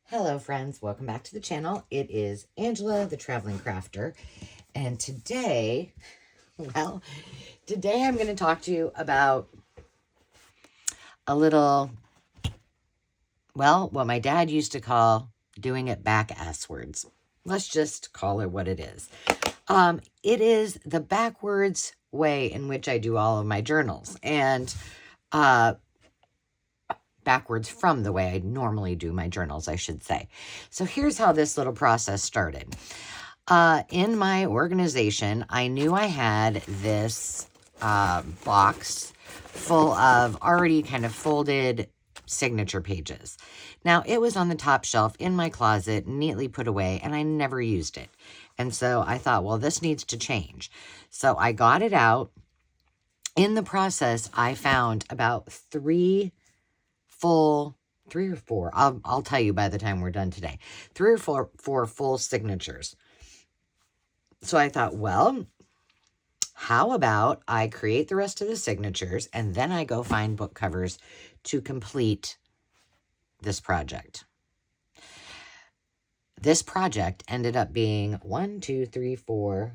Hello friends, welcome back to the channel. It is Angela, the Traveling Crafter, and today I'm going to talk to you about a little, what my dad used to call doing it back-asswards. Let's just call it what it is. It is the backwards way in which I do all of my journals, and backwards from the way I normally do my journals, I should say. So here's how this little process started. In my organization, I knew I had this box full of already kind of folded signature pages. Now, it was on the top shelf in my closet, neatly put away, and I never used it. And so I thought, well, this needs to change. So I got it out. In the process, I found about three or four, I'll tell you by the time we're done today, 3 or 4 full signatures. So I thought, well, how about I create the rest of the signatures and then I go find book covers to complete this project. This project ended up being 4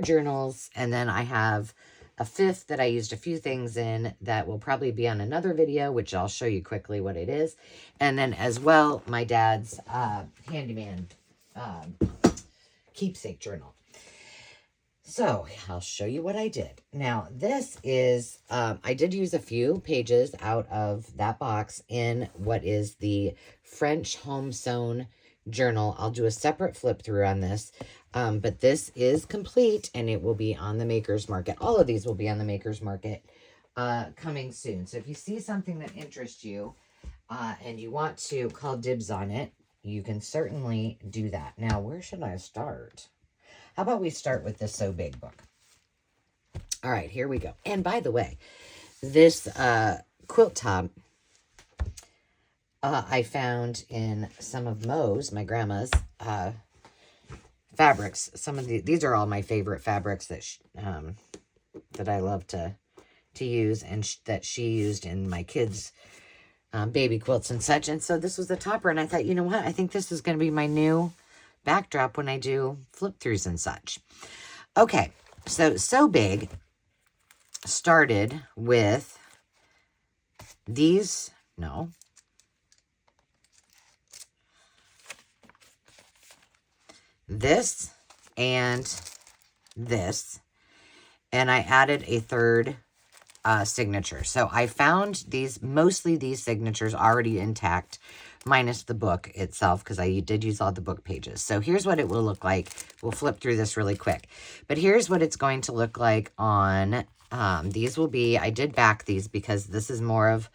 journals, and then I have a 5th that I used a few things in that will probably be on another video, which I'll show you quickly what it is. And then as well, my dad's handyman keepsake journal. So I'll show you what I did. Now this is, I did use a few pages out of that box in what is the French home sewn journal. I'll do a separate flip through on this. But this is complete and it will be on the Maker's Market. All of these will be on the Maker's Market coming soon. So if you see something that interests you and you want to call dibs on it, you can certainly do that. Now, where should I start? How about we start with this So Big book? All right, here we go. And by the way, this quilt top I found in some of Mo's, my grandma's, fabrics. Some of these are all my favorite fabrics that that I love to use, and that she used in my kids' baby quilts and such. And so this was the topper, and I thought, you know what? I think this is going to be my new backdrop when I do flip throughs and such. Okay, So Big started with these. No. This and this, and I added a 3rd signature. So I found mostly these signatures already intact, minus the book itself, because I did use all the book pages. So here's what it will look like. We'll flip through this really quick. But here's what it's going to look like on, these will be, I did back these because this is more of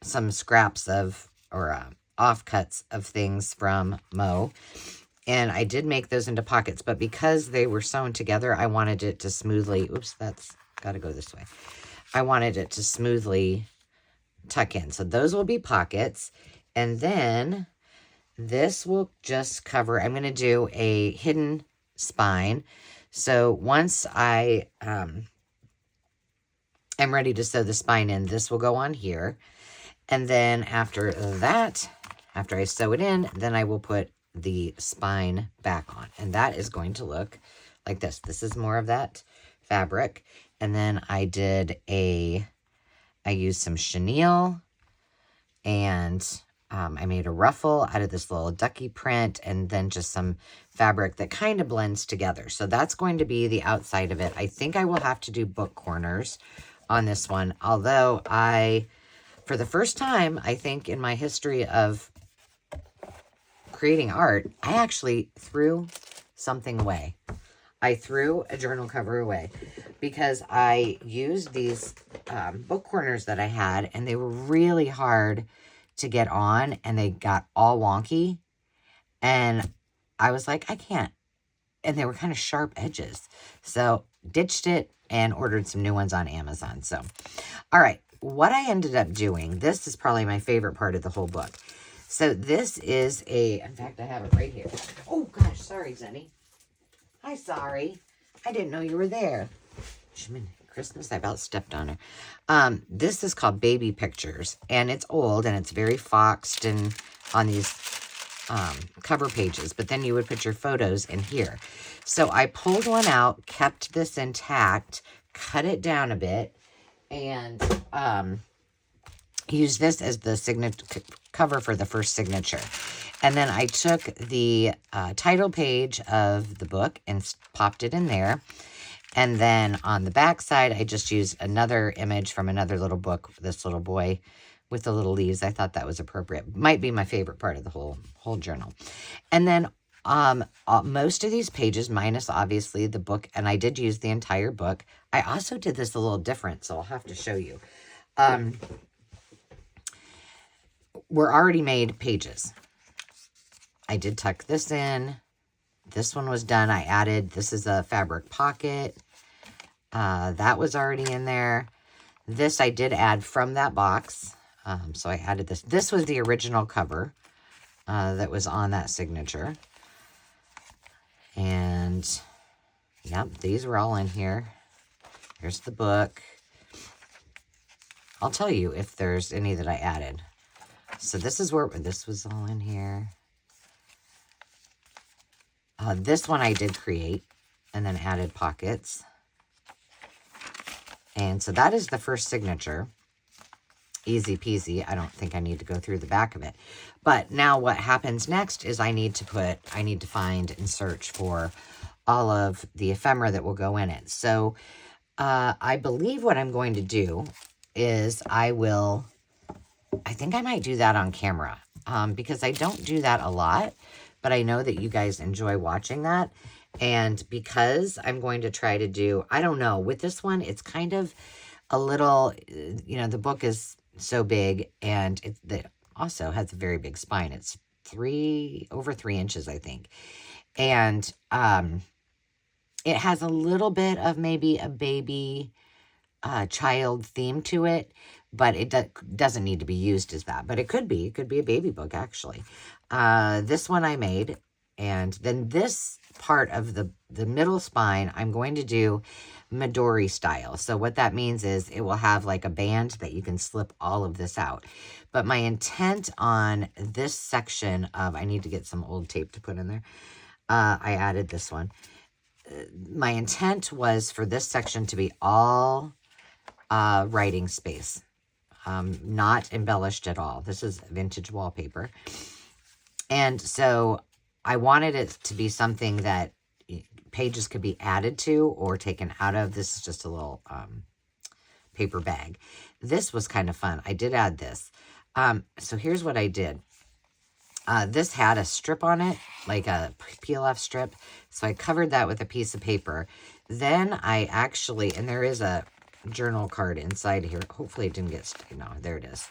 some scraps of, or offcuts of things from Mo. And I did make those into pockets, but because they were sewn together, I wanted it to smoothly, oops, that's got to go this way. I wanted it to smoothly tuck in. So those will be pockets. And then this will just cover, I'm going to do a hidden spine. So once I am ready to sew the spine in, this will go on here. And then after that, after I sew it in, then I will put the spine back on. And that is going to look like this. This is more of that fabric. And then I used some chenille, and I made a ruffle out of this little ducky print, and then just some fabric that kind of blends together. So that's going to be the outside of it. I think I will have to do book corners on this one. Although for the first time, I think in my history of creating art, I actually threw something away. I threw a journal cover away because I used these book corners that I had, and they were really hard to get on, and they got all wonky. And I was like, I can't. And they were kind of sharp edges. So ditched it and ordered some new ones on Amazon. So, all right. What I ended up doing, this is probably my favorite part of the whole book. So this is in fact, I have it right here. Oh, gosh, sorry, Zenny. Hi, sorry. I didn't know you were there. Christmas, I about stepped on her. This is called Baby Pictures, and it's old, and it's very foxed and on these cover pages, but then you would put your photos in here. So I pulled one out, kept this intact, cut it down a bit, and used this as the cover for the first signature. And then I took the title page of the book and popped it in there. And then on the back side, I just used another image from another little book, this little boy with the little leaves. I thought that was appropriate. Might be my favorite part of the whole journal. And then most of these pages, minus obviously the book, and I did use the entire book. I also did this a little different, so I'll have to show you. Were already made pages. I did tuck this in. This one was done. I added, this is a fabric pocket. That was already in there. This I did add from that box. So I added this. This was the original cover that was on that signature. And, yep, these were all in here. Here's the book. I'll tell you if there's any that I added. So this is where, this was all in here. This one I did create and then added pockets. And so that is the first signature. Easy peasy. I don't think I need to go through the back of it. But now what happens next is I need to find and search for all of the ephemera that will go in it. So I believe what I'm going to do is I think I might do that on camera because I don't do that a lot. But I know that you guys enjoy watching that. And because I'm going to try to do, I don't know, with this one, it's kind of a little, you know, the book is so big and it also has a very big spine. It's over 3 inches, I think. And it has a little bit of maybe a baby child theme to it, but it doesn't need to be used as that. But it could be a baby book, actually. This one I made, and then this part of the middle spine, I'm going to do Midori style. So what that means is it will have like a band that you can slip all of this out. But my intent on this section of, I need to get some old tape to put in there. I added this one. My intent was for this section to be all writing space, not embellished at all. This is vintage wallpaper. And so I wanted it to be something that pages could be added to or taken out of. This is just a little paper bag. This was kind of fun. I did add this. So here's what I did. This had a strip on it, like a peel-off strip. So I covered that with a piece of paper. Then I actually, and there is a journal card inside here. Hopefully it didn't get, no, there it is.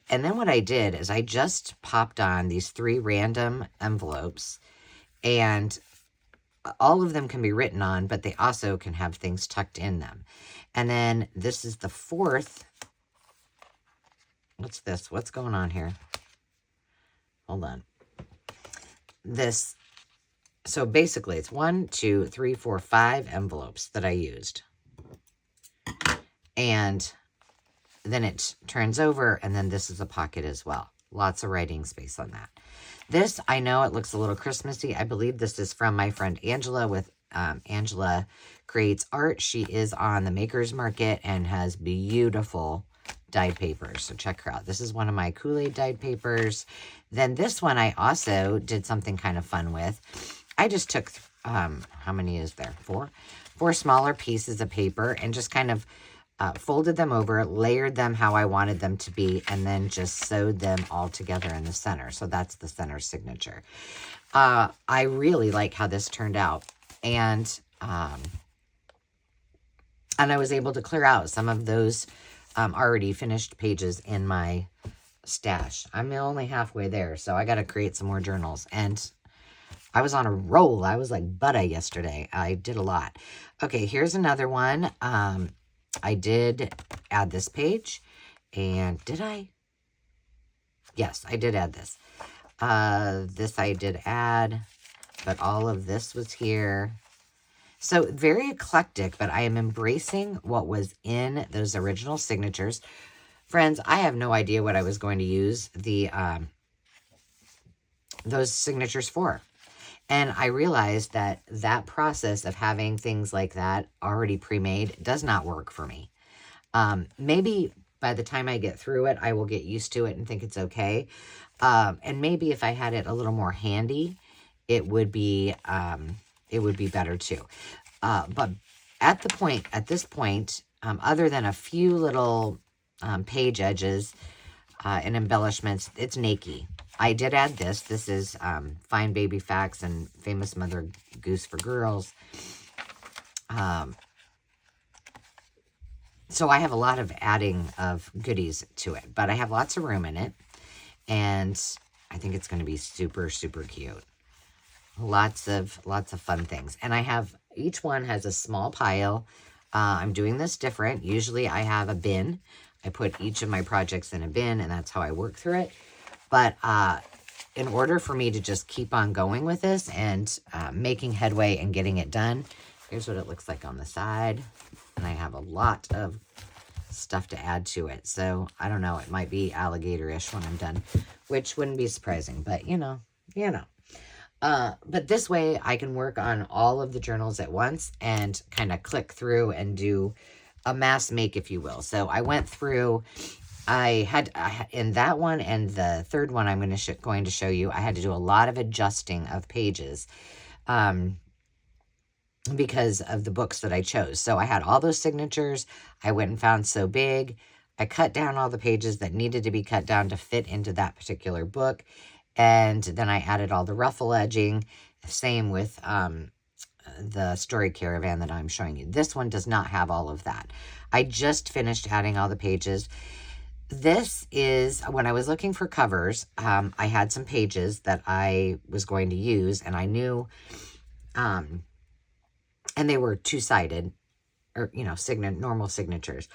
And then what I did is I just popped on these 3 random envelopes, and all of them can be written on, but they also can have things tucked in them. And then this is the 4th. What's this? What's going on here? Hold on. This, so basically it's 1, 2, 3, 4, 5 envelopes that I used. And then it turns over, and then this is a pocket as well. Lots of writing space on that. This, I know it looks a little Christmassy. I believe this is from my friend Angela with Angela Creates Art. She is on the Maker's Market and has beautiful dyed papers. So check her out. This is one of my Kool-Aid dyed papers. Then this one I also did something kind of fun with. I just took, how many is there? 4? 4 smaller pieces of paper and just kind of folded them over, layered them how I wanted them to be, and then just sewed them all together in the center. So that's the center signature. I really like how this turned out. And I was able to clear out some of those already finished pages in my stash. I'm only halfway there, so I got to create some more journals. And I was on a roll. I was like butter yesterday. I did a lot. Okay, here's another one. I did add this page, and did I? Yes, I did add this. This I did add, but all of this was here. So very eclectic, but I am embracing what was in those original signatures. Friends, I have no idea what I was going to use those signatures for. And I realized that that process of having things like that already pre-made does not work for me. Maybe by the time I get through it, I will get used to it and think it's okay. And maybe if I had it a little more handy, it would be better too. But at this point, other than a few little page edges and embellishments, it's naked. I did add this. This is Fine Baby Facts and Famous Mother Goose for Girls. So I have a lot of adding of goodies to it, but I have lots of room in it, and I think it's going to be super, super cute. Lots of fun things. And I have, each one has a small pile. I'm doing this different. Usually I have a bin. I put each of my projects in a bin, and that's how I work through it. But in order for me to just keep on going with this and making headway and getting it done, here's what it looks like on the side. And I have a lot of stuff to add to it. So, I don't know. It might be alligator-ish when I'm done, which wouldn't be surprising. But, you know. But this way, I can work on all of the journals at once and kind of click through and do a mass make, if you will. So, I went through... I had in that one and the third one I'm going to show you, I had to do a lot of adjusting of pages because of the books that I chose. So I had all those signatures. I went and found So Big. I cut down all the pages that needed to be cut down to fit into that particular book. And then I added all the ruffle edging. Same with the Story Caravan that I'm showing you. This one does not have all of that. I just finished adding all the pages. This is, when I was looking for covers, I had some pages that I was going to use, and I knew, and they were two-sided, or, you know, normal signatures.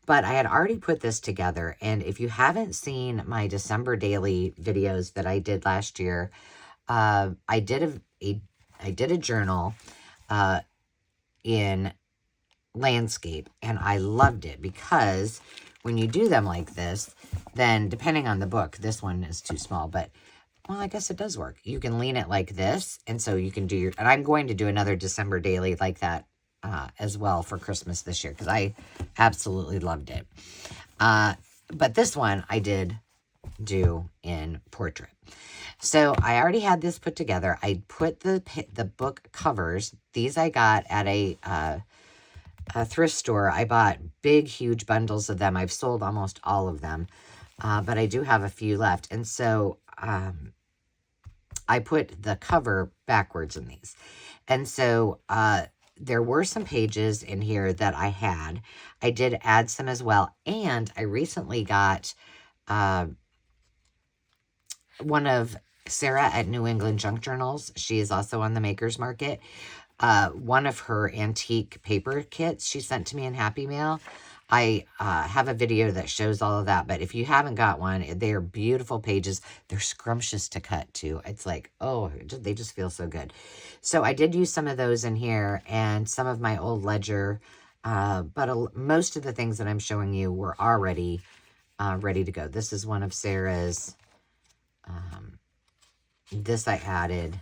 But I had already put this together, and if you haven't seen my December daily videos that I did last year, I did a journal in landscape, and I loved it because when you do them like this, then depending on the book, this one is too small, but, well, I guess it does work. You can lean it like this, and so you can do your, and I'm going to do another December daily like that as well for Christmas this year, because I absolutely loved it. But this one I did do in portrait. So I already had this put together. I put the book covers, these I got at a thrift store. I bought big, huge bundles of them. I've sold almost all of them, but I do have a few left. And so I put the cover backwards in these. And so there were some pages in here that I had. I did add some as well. And I recently got one of Sarah at New England Junk Journals. She is also on the Maker's Market. One of her antique paper kits she sent to me in Happy Mail. I have a video that shows all of that, but if you haven't got one, they're beautiful pages. They're scrumptious to cut too. It's like, oh, they just feel so good. So I did use some of those in here and some of my old ledger, but most of the things that I'm showing you were already ready to go. This is one of Sarah's. This I added.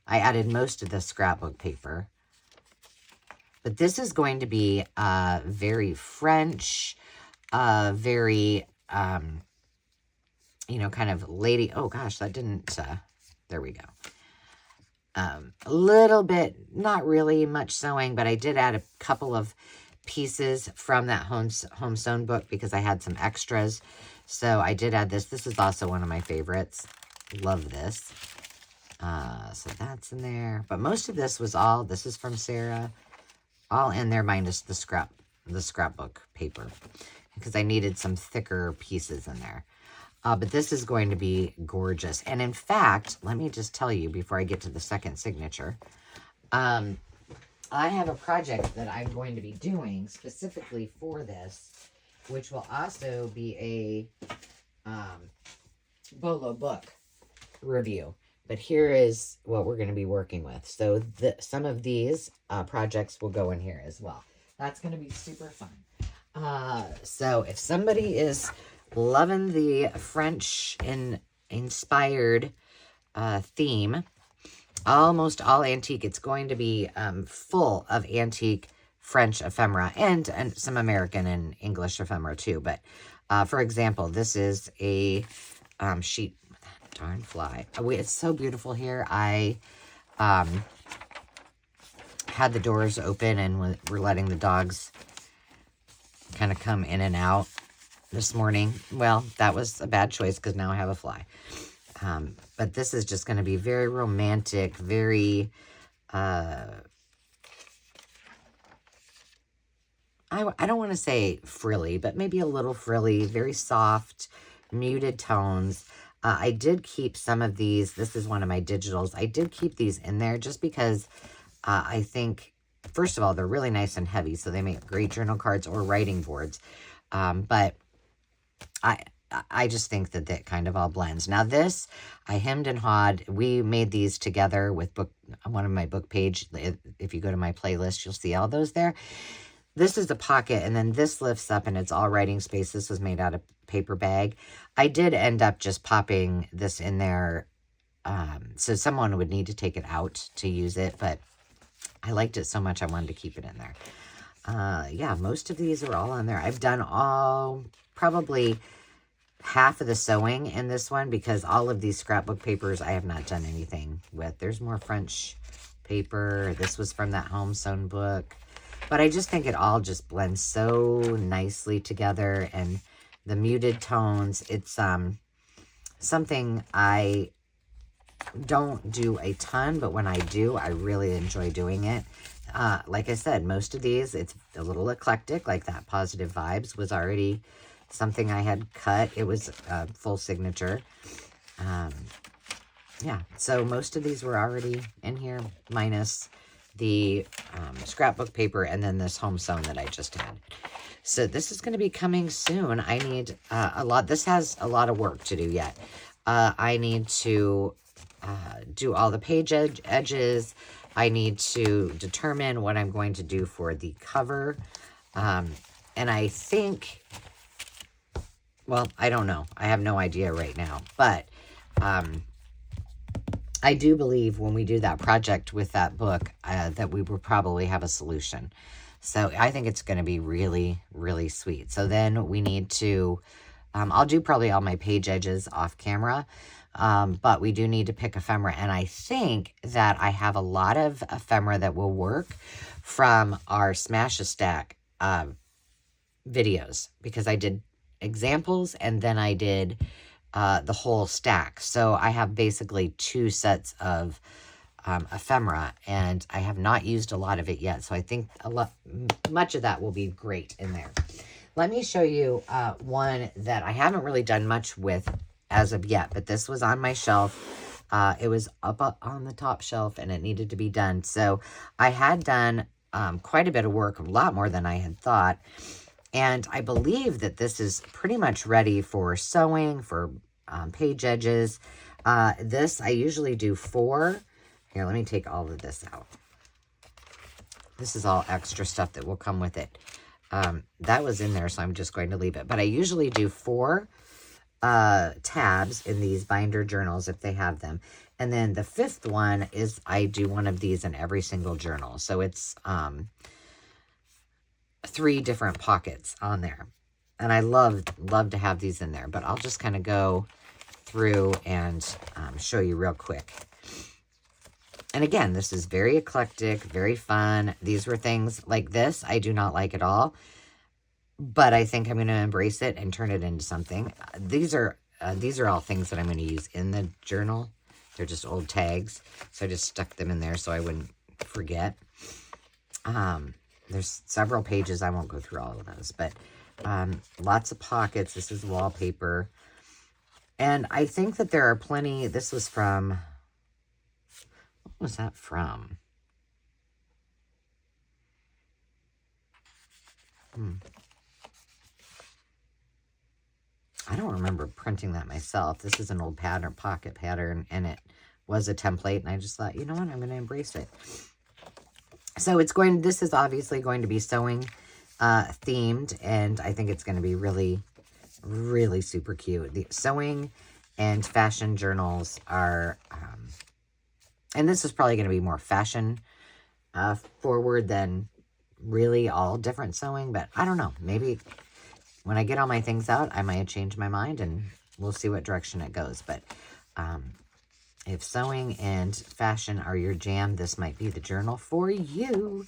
I added most of the scrapbook paper. But this is going to be very French, very, you know, kind of lady. Oh, gosh, that didn't, there we go. A little bit, not really much sewing, but I did add a couple of pieces from that home sewn book because I had some extras. So I did add this. This is also one of my favorites. Love this. So that's in there. But most of this was all, this is from Sarah. All in there minus the scrapbook paper. Because I needed some thicker pieces in there. But this is going to be gorgeous. And in fact, let me just tell you before I get to the second signature. I have a project that I'm going to be doing specifically for this. Which will also be a Bolo book review. But here is what we're going to be working with. So some of these projects will go in here as well. That's going to be super fun. So if somebody is loving the French inspired theme, almost all antique, it's going to be full of antique French ephemera and some American and English ephemera too. But for example, this is a sheet. Darn fly. It's so beautiful here. I had the doors open and we're letting the dogs kind of come in and out this morning. Well, that was a bad choice because now I have a fly. But this is just going to be very romantic, very, I don't want to say frilly, but maybe a little frilly, very soft, muted tones. I did keep some of these. This is one of my digitals. I did keep these in there just because I think, first of all, they're really nice and heavy, so they make great journal cards or writing boards. But I just think that that kind of all blends. Now this, I hemmed and hawed. We made these together with one of my book page. If you go to my playlist, you'll see all those there. This is the pocket, and then this lifts up, and it's all writing space. This was made out of paper bag. I did end up just popping this in there, so someone would need to take it out to use it, but I liked it so much I wanted to keep it in there. Yeah, most of these are all on there. I've done probably half of the sewing in this one because all of these scrapbook papers I have not done anything with. There's more French paper. This was from that home sewn book. But I just think it all just blends so nicely together, and the muted tones, it's something I don't do a ton, but when I do, I really enjoy doing it. Like I said, most of these, it's a little eclectic, like that Positive Vibes was already something I had cut. It was a full signature. Yeah, so most of these were already in here, minus the scrapbook paper and then this home sewn that I just had. So this is going to be coming soon. I need a lot. This has a lot of work to do yet. I need to do all the page edges. I need to determine what I'm going to do for the cover. And I think, well, I don't know. I have no idea right now. But I do believe when we do that project with that book that we will probably have a solution. So I think it's going to be really, really sweet. So then we need to, I'll do probably all my page edges off camera, but we do need to pick ephemera. And I think that I have a lot of ephemera that will work from our Smash a Stack videos, because I did examples and then I did the whole stack. So I have basically 2 sets of ephemera, and I have not used a lot of it yet. So I think much of that will be great in there. Let me show you one that I haven't really done much with as of yet, but this was on my shelf. It was up on the top shelf and it needed to be done. So I had done quite a bit of work, a lot more than I had thought. And I believe that this is pretty much ready for sewing, for page edges. This, I usually do 4. Here, let me take all of this out. This is all extra stuff that will come with it. That was in there, so I'm just going to leave it. But I usually do 4 tabs in these binder journals if they have them. And then the 5th one is I do one of these in every single journal. So it's 3 different pockets on there. And I love to have these in there. But I'll just kind of go through and show you real quick. And again, this is very eclectic, very fun. These were things like this I do not like at all. But I think I'm going to embrace it and turn it into something. These are all things that I'm going to use in the journal. They're just old tags. So I just stuck them in there so I wouldn't forget. There's several pages. I won't go through all of those. But lots of pockets. This is wallpaper. And I think that there are plenty. This was from... What was that from? I don't remember printing that myself. This is an old pattern, pocket pattern, and it was a template, and I just thought, you know what, I'm going to embrace it. So this is obviously going to be sewing themed, and I think it's going to be really, really super cute. The sewing and fashion journals are, and this is probably going to be more fashion forward than really all different sewing, but I don't know. Maybe when I get all my things out, I might change my mind, and we'll see what direction it goes. But if sewing and fashion are your jam, this might be the journal for you,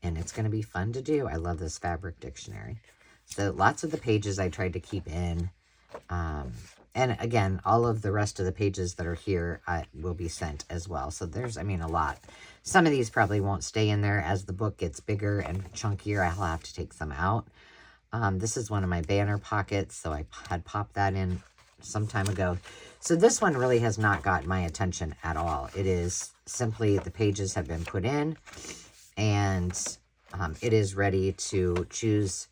and it's going to be fun to do. I love this fabric dictionary. So lots of the pages I tried to keep in. And again, all of the rest of the pages that are here will be sent as well. So there's, I mean, a lot. Some of these probably won't stay in there. As the book gets bigger and chunkier, I'll have to take some out. This is one of my banner pockets, so I had popped that in some time ago. So this one really has not got my attention at all. It is simply the pages have been put in, and it is ready to choose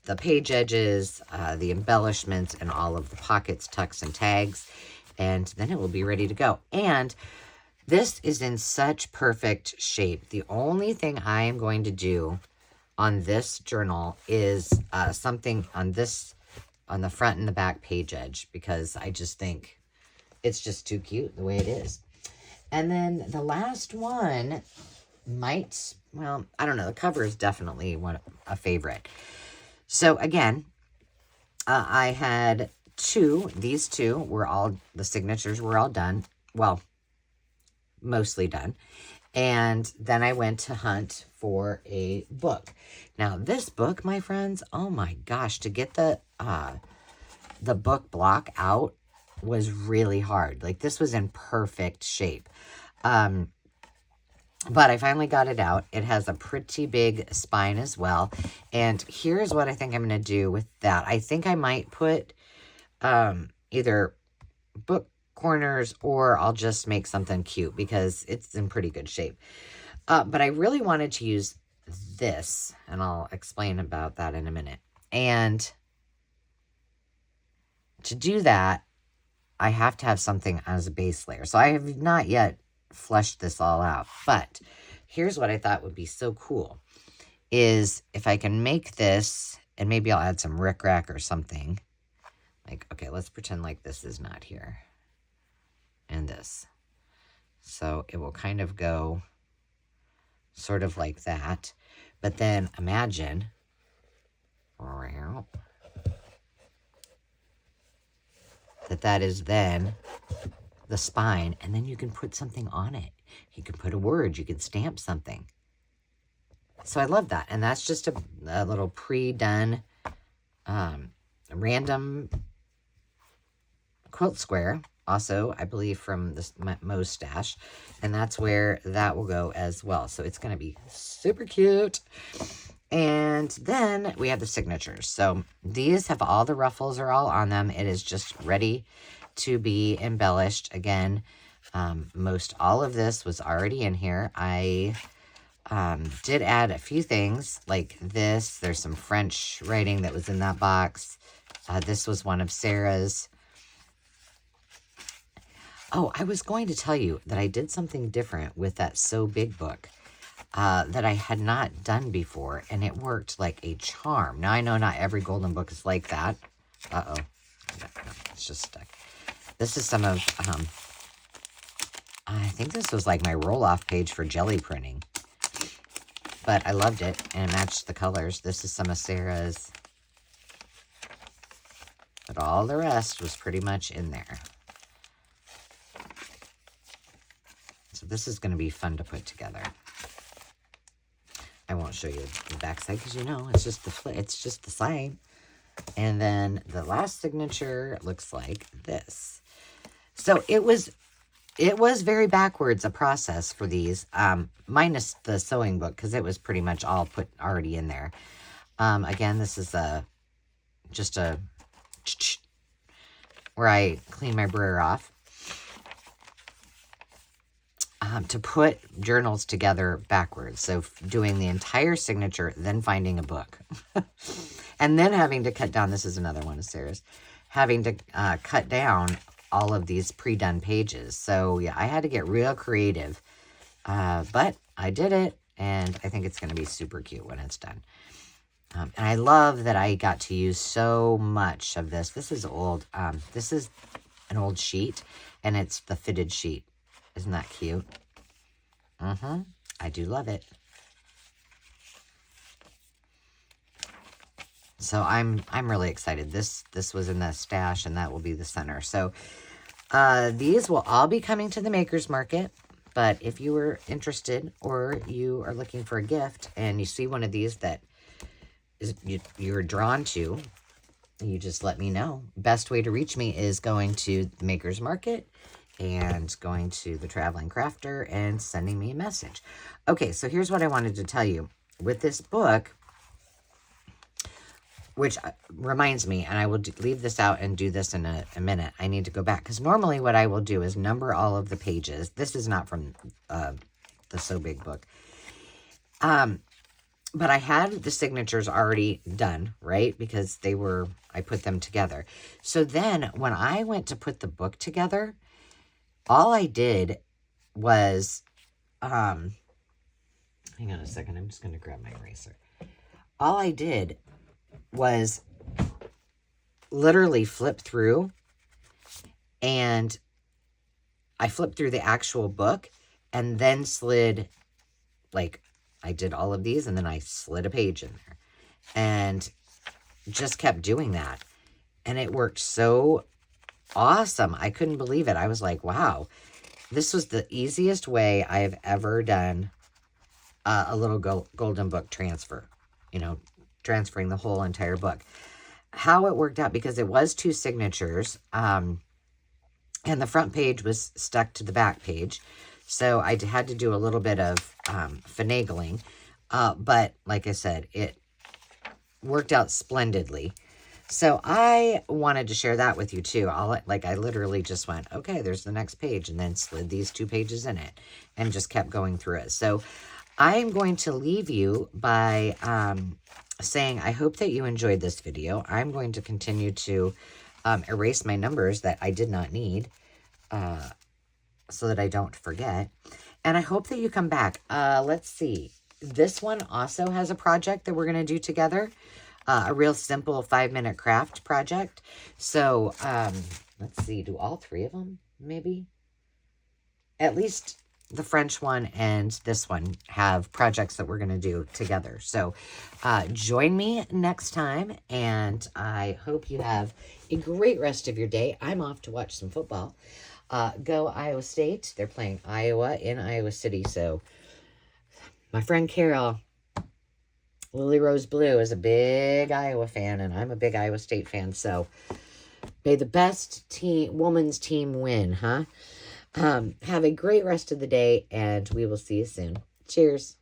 the page edges, the embellishments, and all of the pockets, tucks, and tags, and then it will be ready to go. And this is in such perfect shape. The only thing I am going to do on this journal is something on the front and the back page edge, because I just think it's just too cute the way it is. And then the last one might, well, I don't know. The cover is definitely a favorite. So again, I had these two were all, the signatures were all done. Well, mostly done. And then I went to hunt for a book. Now this book, my friends, oh my gosh, to get the book block out was really hard. Like, this was in perfect shape. But I finally got it out. It has a pretty big spine as well. And here's what I think I'm going to do with that. I think I might put either book corners, or I'll just make something cute because it's in pretty good shape. But I really wanted to use this, and I'll explain about that in a minute. And to do that, I have to have something as a base layer. So I have not yet fleshed this all out, but here's what I thought would be so cool is if I can make this, and maybe I'll add some rickrack or something. Like, okay, let's pretend like this is not here. And this. So it will kind of go sort of like that. But then imagine that is then the spine, and then you can put something on it. You can put a word, you can stamp something. So I love that. And that's just a little pre-done random quilt square. Also, I believe from this Mo's stash. And that's where that will go as well. So it's going to be super cute. And then we have the signatures. So these have all the ruffles are all on them. It is just ready to be embellished. Again, most all of this was already in here. I did add a few things like this. There's some French writing that was in that box. This was one of Sarah's. Oh, I was going to tell you that I did something different with that So Big book that I had not done before, and it worked like a charm. Now, I know not every golden book is like that. Uh-oh. No, it's just stuck. This is some of, I think this was like my roll-off page for jelly printing. But I loved it, and it matched the colors. This is some of Sarah's. But all the rest was pretty much in there. So this is going to be fun to put together. I won't show you the backside because, you know, it's just the same. And then the last signature looks like this. So it was very backwards a process for these, minus the sewing book, because it was pretty much all put already in there. Again, this is just a where I clean my brayer off. To put journals together backwards. So doing the entire signature, then finding a book. And then having to cut down, this is another one of Sarah's, having to cut down all of these pre-done pages. So yeah, I had to get real creative. But I did it, and I think it's going to be super cute when it's done. And I love that I got to use so much of this. This is old. This is an old sheet, and it's the fitted sheet. Isn't that cute? I do love it. So I'm really excited. This was in the stash, and that will be the center. So these will all be coming to the Makers Market. But if you were interested, or you are looking for a gift and you see one of these that you're drawn to, you just let me know. Best way to reach me is going to the Makers Market and going to the Traveling Crafter and sending me a message. Okay, so here's what I wanted to tell you. With this book, which reminds me, and I will leave this out and do this in a minute. I need to go back, because normally what I will do is number all of the pages. This is not from the So Big book. But I had the signatures already done, right? Because I put them together. So then when I went to put the book together, all I did was, hang on a second. I'm just going to grab my eraser. All I did was literally flip through, and I flipped through the actual book and then slid, like, I did all of these and then I slid a page in there and just kept doing that. And it worked so awesome. I couldn't believe it. I was like, wow, this was the easiest way I have ever done a little golden book transfer, transferring the whole entire book. How it worked out, because it was 2 signatures, and the front page was stuck to the back page, so I had to do a little bit of finagling, but like I said, it worked out splendidly. So I wanted to share that with you too. I literally just went, okay, there's the next page, and then slid these 2 pages in it and just kept going through it. So I'm going to leave you by saying I hope that you enjoyed this video. I'm going to continue to erase my numbers that I did not need so that I don't forget. And I hope that you come back. Let's see. This one also has a project that we're going to do together. A real simple 5-minute craft project. So let's see. Do all 3 of them maybe? At least the French one and this one have projects that we're going to do together. So join me next time, and I hope you have a great rest of your day. I'm off to watch some football. Go Iowa State. They're playing Iowa in Iowa City. So my friend Carol, Lily Rose Blue, is a big Iowa fan, and I'm a big Iowa State fan. So may the best women's team win, huh? Have a great rest of the day, and we will see you soon. Cheers.